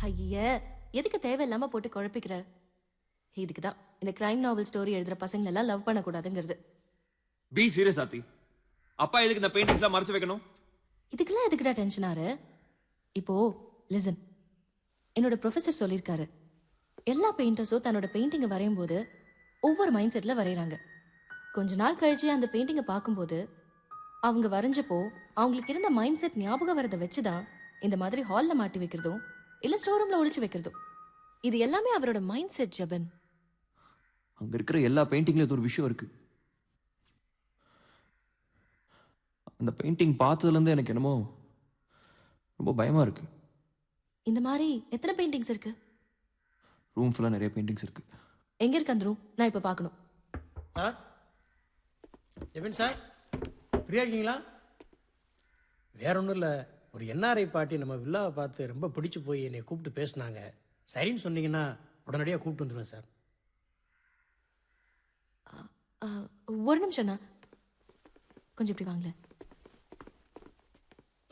ஐய, எதுக்கு தேவையில்லாம போட்டு குழப்பிக்கிற? இதுக்கு தான் இந்த கிரைம் நாவல் ஸ்டோரி எழுதுற பசங்க எல்லாம் லவ் பண்ணக்கூடாதுங்கிறது. பி சீரியஸ் ஆத்தி. அப்பா எதுக்கு இந்த பெயிண்டிங்ஸ்லாம் மறைச்சு வைக்கணும்? இதுக்கெல்லாம் எதுக்குடா டென்ஷன் ஆறு? இப்போ லிசன், என்னோட ப்ரொஃபசர் சொல்லியிருக்காரு, எல்லா பெயிண்டர்ஸும் தன்னோட பெயிண்டிங்கை வரையும் போது ஒவ்வொரு மைண்ட் செட்ல வரைகிறாங்க. கொஞ்ச நாள் கழிச்சு அந்த பெயிண்டிங்கை பார்க்கும்போது அவங்க வரைஞ்சப்போ அவங்களுக்கு இருந்த மைண்ட் செட் ஞாபகம் வரதை வச்சுதான் இந்த மாதிரி ஹால்ல மாட்டி வைக்கிறதும் இல்ல ஸ்டோர் ரூம்ல ஒளிச்சு வைக்கிறதும். இது எல்லாமே அவரோட மைண்ட் செட் ஜபன். அங்க இருக்கிற எல்லா பெயிண்டிங்ல இது ஒரு விஷயம் இருக்கு. அந்த பெயிண்டிங் பார்த்ததுல இருந்து எனக்கு என்னமோ ரொம்ப பயமா இருக்கு. இந்த மாதிரி எத்தனை பெயிண்டிங்ஸ் இருக்கு? ரூம் ஃபுல்லா நிறைய பெயிண்டிங்ஸ் இருக்கு. எங்க இருக்கு அந்த ரூம்? நான் இப்ப பார்க்கணும். சார், ஜெபின் சார், ஃப்ரீயா இருக்கீங்களா? வேற ஒன்றும் இல்லை, ஒரு என்ஆர்ஐ பார்ட்டி நம்ம வில்லாவை பார்த்து ரொம்ப பிடிச்சி போய் என்னை கூப்பிட்டு பேசினாங்க. சரின்னு சொன்னீங்கன்னா உடனடியாக கூப்பிட்டு வந்துடுவேன் சார். ஒரு நிமிஷம்ண்ணா, கொஞ்சம் இப்படி வாங்கல.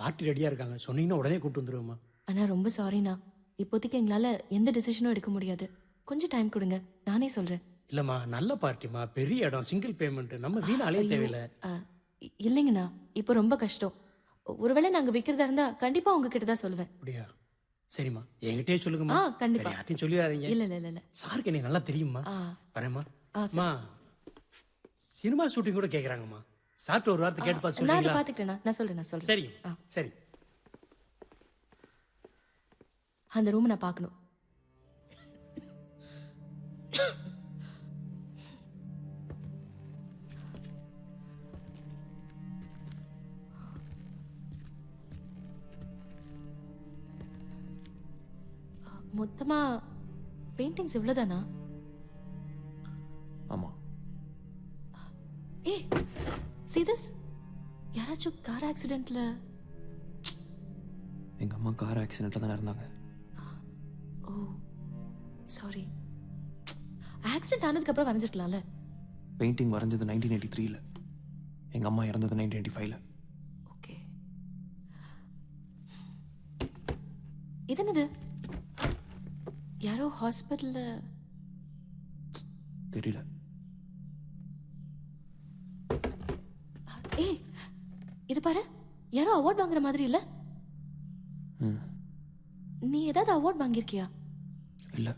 பார்ட்டி ரெடியாக இருக்காங்க, சொன்னீங்கன்னா உடனே கூப்பிட்டு வந்துடுவேம்மா. அண்ணா ரொம்ப சாரிண்ணா, இப்போதைக்கு எங்களால எந்த டிசிஷனும் எடுக்க முடியாது. கொஞ்சம் டைம் கொடுங்க, நானே சொல்றேன். இல்லைம்மா, நல்ல பார்ட்டிம்மா, பெரிய இடம், சிங்கிள் பேமெண்ட், நம்ம வீண் அலைய தேவையில்லை. இல்லைங்கண்ணா, இப்போ ரொம்ப கஷ்டம். ஒருவேளை நாங்க விற்கிறதா இருந்தா கண்டிப்பா உங்ககிட்ட தான் சொல்லுவேன். அப்படியா? சரிம்மா, என்கிட்டயே சொல்லுங்கம்மா. கண்டிப்பா. யார்ட்டையும் சொல்லிடாதீங்க. இல்ல இல்ல இல்ல. சாருக்கு என்னை நல்லா தெரியுமா? வரேம்மா. அம்மா, சினிமா ஷூட்டிங் கூட கேட்குறாங்கம்மா. சாப்பிட்டு ஒரு வார்த்தை கேட்டு பார்த்து நான் அதை சொல்றீங்களா? பாத்துக்கிட்டேண்ணா, நான் சொல்றேன். சரி சரி. அந்த ரூம் நான் பார்க்கணும். மொத்தமா பெயிண்டிங்ஸ் இவ்வளவுதானா? ஆமா. ஏ, see this? யாராச்சும் கார் ஆக்சிடென்ட்ல? எங்க அம்மா கார் ஆக்சிடென்ட்ல தான் இருந்தாங்க. ஓ சாரி. ஆக்சிடென்ட் ஆனதுக்கு அப்புறம் வரைஞ்சிருக்கலாம்ல. பெயிண்டிங் வரைஞ்சது 1983ல. எங்க அம்மா இறந்தது 1985ல. ஓகே. இது என்னது? யாரோ ஹாஸ்பிட்டல்ல? தெரியல. ஏய், இது பாரு, யாரோ அவார்ட் வாங்குற மாதிரி இல்ல? நீ ஏதாவது அவார்ட் வாங்கியிருக்கியா? இல்ல.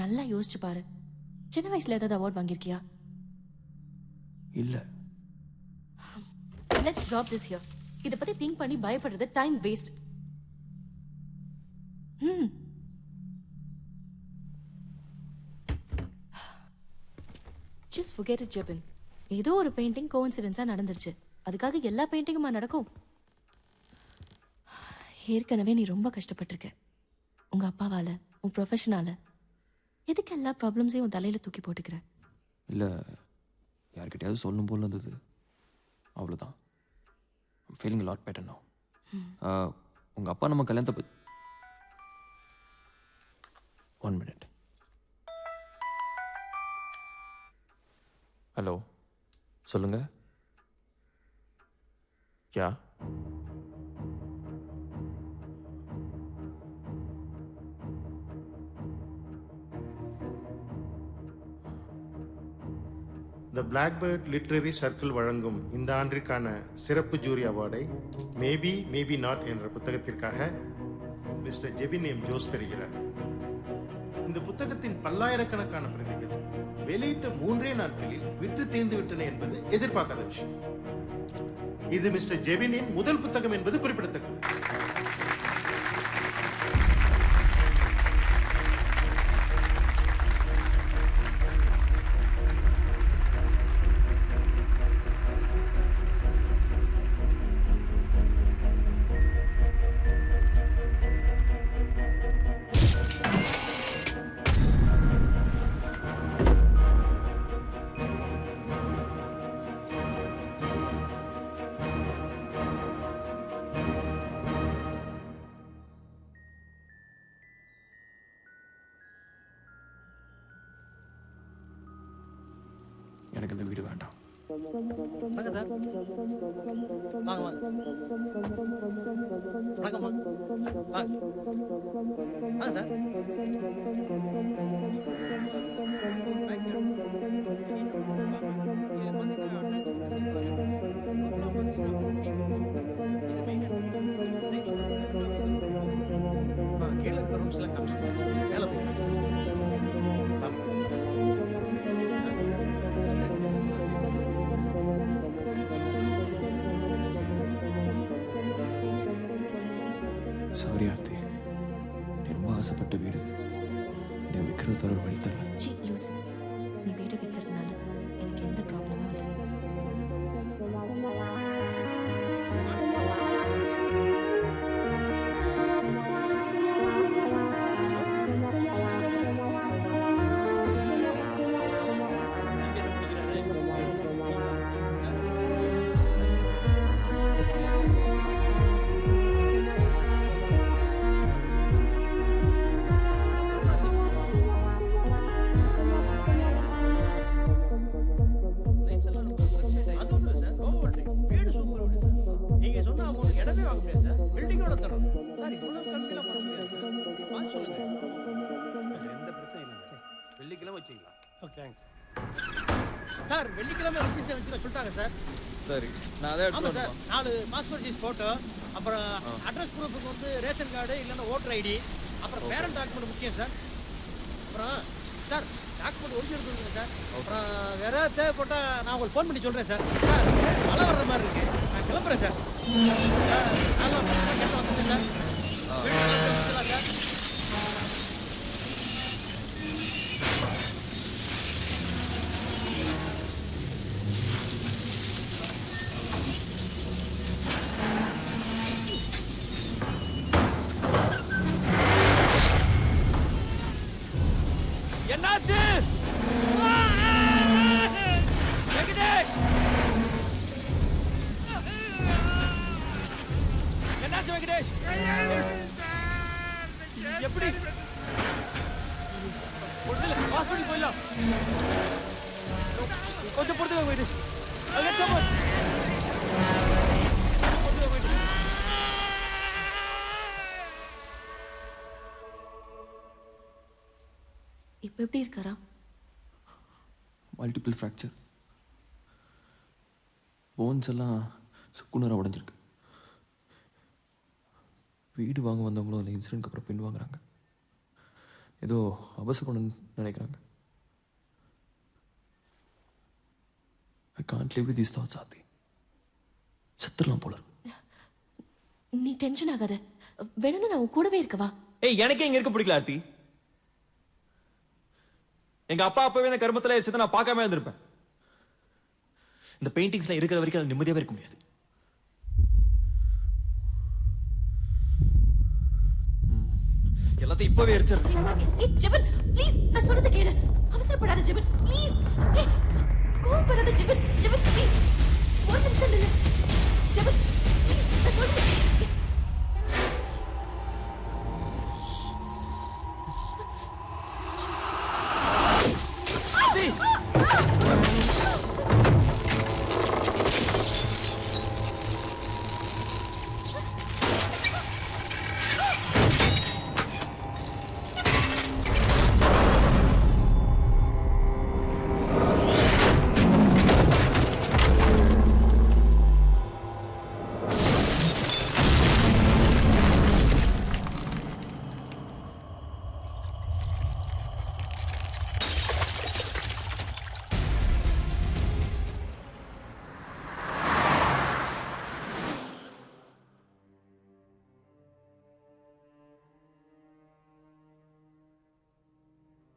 நல்லா யோசிச்சு பாரு, சின்ன வயசுல ஏதாவது அவார்ட் வாங்கியிருக்கியா? இல்ல. Let's drop this here. இத பத்தி திங்க் பண்ணி பயப்படுறது time waste. Just forget it, Jebin. ஏதோ ஒரு பெயிண்டிங் கோஇன்சிடென்ஸா நடந்துருச்சு. அதுக்காக எல்லா பெயிண்டிங்குமா நடக்கும்? ஏற்கனவே நீ ரொம்ப கஷ்டப்பட்டிருக்க, உங்க அப்பாவால, உன் ப்ரொஃபஷனால. எதுக்கு எல்லா ப்ராப்ளம்ஸையும் உன் தலையில தூக்கி போட்டுக்கிற? இல்ல, யார்கிட்டயாவது சொல்லணும் போல இருந்தது, அவ்வளவுதான். I'm feeling a lot better now. உங்க அப்பா நம்ம கல்யாணத்தை பத்தி 1 minute. ஹலோ, சொல்லுங்க. யா, த பிளாக்பேர்ட் லிட்ரரி சர்க்கிள் வழங்கும் இந்த ஆண்டிற்கான சிறப்பு ஜூரி அவார்டை மேபி மேபி நாட் என்ற புத்தகத்திற்காக மிஸ்டர் ஜெபின் எம் ஜோஸ் பெறுகிறார். இந்த புத்தகத்தின் பல்லாயிரக்கணக்கான பிரதிகள் வெளியிட்ட 3 நாட்களில் விற்று தீர்ந்து விட்டன என்பது எதிர்பார்க்காத விஷயம். இது மிஸ்டர் ஜெபினின் முதல் புத்தகம் என்பது குறிப்பிடத்தக்கது. எனக்கு இந்த வீடு வேண்டாம். வாங்க சார். வாங்க வாங்க. வணக்கம்மா. வாங்க. வாங்க சார். கீழே இருக்க ரூம்ஸ்லாம் காமிச்சிட்டு மேலே போய் காமிச்சிட்டு வாங்க. சாரி ஆர்த்தி, நீ ரொம்ப ஆசைப்பட்ட வீடு நீ விற்கிறது தர வழி தரல. சி லூஸ், நீ வீட்டை விற்கிறதுனால எனக்கு எந்த ப்ராப்ளமும் இல்லை. நீங்க சொன்ன அமௌண்ட் இடமே வாங்க முடியாது சார். பில்டிங்கோட தரோம் சார். இவ்வளவு கம்மியெல்லாம் பண்ண முடியாது சார். நீங்க பாஸ் சொல்லுங்க. எந்த பிரச்சனையும் இல்லைங்க சார். வெள்ளிக்கிழமை வச்சுக்கலாம். Okay thanks sir. வெள்ளிக்கிழமை ரிஜிஸ்டர் வச்சுக்க சொல்லிட்டாங்க சார். சரி, நான் அதை ஆமாம் சார். 4 பாஸ்போர்ட் சைஸ் ஃபோட்டோ, அப்புறம் அட்ரஸ் ப்ரூஃபுக்கு வந்து ரேஷன் கார்டு இல்லைன்னா ஓட்டர் ஐடி, அப்புறம் பேரண்ட் டாக்குமெண்ட் முக்கியம் சார். அப்புறம் சார் டாக்குமெண்ட் ஒரிஜினல் கொடுங்க சார். அப்புறம் வேற தேவைப்பட்டால் நான் உங்களுக்கு ஃபோன் பண்ணி சொல்கிறேன் சார். சார் மழை வர்ற மாதிரி இருக்கு, நான் கிளம்புறேன் சார். சார் நான்லாம் கேட்ட வந்துட்டேன் சார். வீட்டுக்கு சார். என்னாச்சு வெங்கடேஷ்? என்னாச்சு வெங்கடேஷ்? எப்படி ஹாஸ்பிட்டல் போயிடலாம். கொஞ்சம் பொறுத்து வெங்கடேஷ். இப்போ எப்படி இருக்காரா? மல்டிபிள் ஃப்ராக்சர், போன்ஸ் எல்லாம் சுக்குநூறாக உடைஞ்சிருக்கு. வீடு வாங்க வந்தவங்களும் அந்த இன்சிடென்ட்க்கு அப்புறம் பின் வாங்குறாங்க. ஏதோ அவசரம் நினைக்கிறாங்க. I can't live with these thoughts Aarthi. செத்துடலாம் போல இருக்கு. நீ டென்ஷன் ஆகாத. வேணும்னு நான் உன் கூடவே இருக்கவா? ஏய், எனக்கே இங்க இருக்க பிடிக்கல ஆர்த்தி. எங்க அப்பா அப்பவே இந்த கர்மத்துல வச்சதை நான் பார்க்காம இருந்திருப்பேன். இந்த பெயிண்டிங்ஸ்ல இருக்கிற வரைக்கும் நிம்மதியாவே இருக்க முடியாது. எல்லாத்தையும் இப்பவே எரிச்சிடுறேன். ஜெபன் ப்ளீஸ், நான் சொல்றத கேளு. அவசரப்படாத ஜெபன் ப்ளீஸ். கோவப்படாத ஜெபன். ஜெபன் ப்ளீஸ், ஒரு நிமிஷம் நில்லு. ஜெபன் ப்ளீஸ், நான் சொல்றத கேளு.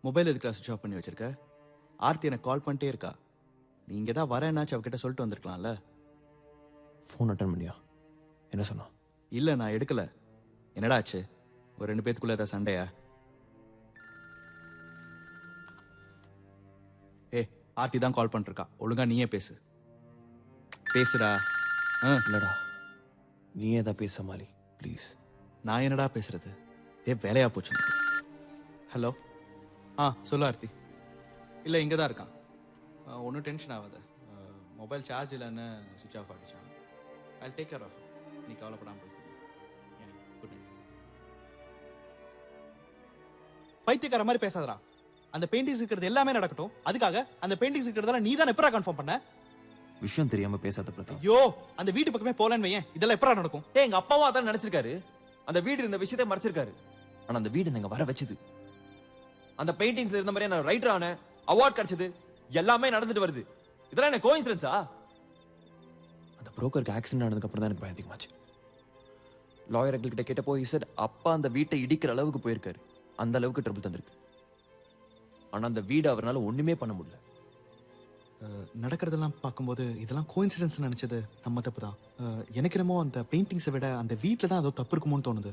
மொபைல் எதுக்கு சுவிட்ச் ஆஃப் பண்ணி வச்சிருக்க? ஆர்த்தி எனக்கு கால் பண்ணிட்டே இருக்கா. நீ இங்கே தான் வரேன்னாச்சு, அவகிட்ட சொல்லிட்டு வந்திருக்கலாம்ல. ஃபோன் அட்டன் பண்ணியா? என்ன சொன்னா? இல்லை, நான் எடுக்கல. என்னடா ஆச்சு? ஒரு 2 பேத்துக்குள்ள ஏதாவது சண்டையா? ஆர்த்தி தான் கால் பண்ணிருக்கா. ஒழுங்கா நீயே பேசு. பேசுடா. இல்லடா, நீ ஏதா பேச மாலி ப்ளீஸ். நான் என்னடா பேசுறது? வேலையா போச்சு. ஹலோ. சொல்லு ஆர்த்தி. இல்லை, இங்கே தான் இருக்கான். ஒன்றும் டென்ஷன் ஆகாத. மொபைல் சார்ஜ் இல்லைன்னு சுவிச் ஆஃப் ஆகிடுச்சான். I take care of. நீ கவலைப்படாமல் போய் குட் நைட். பைத்தியக்கார மாதிரி பேசாதடா. அந்த பெயிண்டிங்ஸ் இருக்கிறது எல்லாமே நடக்கட்டும். அதுக்காக அந்த பெயிண்டிங்ஸ் இருக்கிறதால நீ தான் எப்பரா கன்ஃபார்ம் பண்ண? விஷயம் தெரியாம பேசாத பிரதாப். ஐயோ, அந்த வீட்டு பக்கமே போலன்னு வையேன், இதெல்லாம் எப்பரா நடக்கும்? எங்க அப்பாவும் அதான் நினைச்சிருக்காரு. அந்த வீடு இருந்த விஷயத்தை மறைச்சிருக்காரு. ஆனா அந்த வீடு நாங்க வர வச்சது. அந்த பெயிண்டிங்ஸ்ல இருந்த மாதிரி நான் ரைட்டர் ஆன, அவார்ட் கிடைச்சது, எல்லாமே நடந்துட்டு வருது. இதெல்லாம் என்ன கோஇன்சிடென்ஸா? அந்த புரோக்கருக்கு ஆக்சிடென்ட் ஆனதுக்கு அப்புறம் தான் எனக்கு பயம் அதிகமாச்சு. லாயர் கிட்ட கேட்டப்போ he said அப்பா அந்த வீட்டை இடிக்கிற அளவுக்கு போயிருக்காரு. அந்த அளவுக்கு ட்ரபிள் தந்திருக்கு. ஆனா அந்த வீடு அவரால ஒண்ணுமே பண்ண முடியல. நடக்கிறதெல்லாம் பார்க்கும்போது இதெல்லாம் கோஇன்சிடென்ஸ் நினைச்சது நம்ம தப்பு தான். எனக்கு என்னமோ அந்த பெயிண்டிங்ஸை விட அந்த வீட்டில் தான் ஏதோ தப்பு இருக்குமோன்னு தோணுது.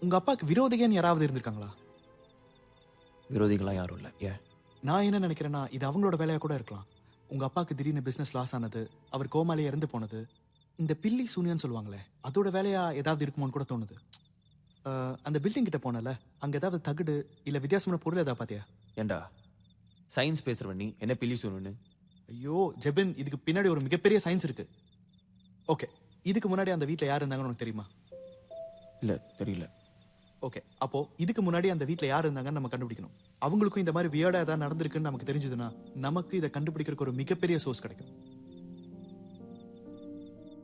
உங்க அப்பாவுக்கு விரோதிகன்னு யாராவது இருந்திருக்காங்களா? விரோதிகளாம் யாரும் இல்லை. ஏன்? நான் என்ன நினைக்கிறேன்னா, இது அவங்களோட வேலையா கூட இருக்கலாம். உங்க அப்பாவுக்கு திடீர்னு பிசினஸ் லாஸ் ஆனது, அவர் கோமாலே இறந்து போனது, இந்த பில்லி சூனியான்னு சொல்லுவாங்களே, அதோட வேலையா ஏதாவது இருக்குமோன்னு கூட தோணுது. அந்த பில்டிங் கிட்ட போனல, அங்க ஏதாவது தகுடு இல்ல வித்தியாசமான பொருள் ஏதாவது பாத்தியா? ஏண்டா சயின்ஸ் பேசுறவன் நீ என்ன பில்லி சொல்லணும்னு? ஐயோ ஜெபின், இதுக்கு பின்னாடி ஒரு மிகப்பெரிய சயின்ஸ் இருக்கு. ஓகே, இதுக்கு முன்னாடி அந்த வீட்ல யார் இருந்தாங்கன்னு உனக்கு தெரியுமா? இல்ல, தெரியல. ஓகே, அப்போ இதுக்கு முன்னாடி அந்த வீட்ல யார் இருந்தாங்கன்னு நம்ம கண்டுபிடிக்கணும். அவங்களுக்கும் இந்த மாதிரி வியர்டா ஏதாவது நடந்திருக்குன்னு நமக்கு தெரிஞ்சதுன்னா நமக்கு இதை கண்டுபிடிக்கிறதுக்கு ஒரு மிகப்பெரிய சோர்ஸ் கிடைக்கும்.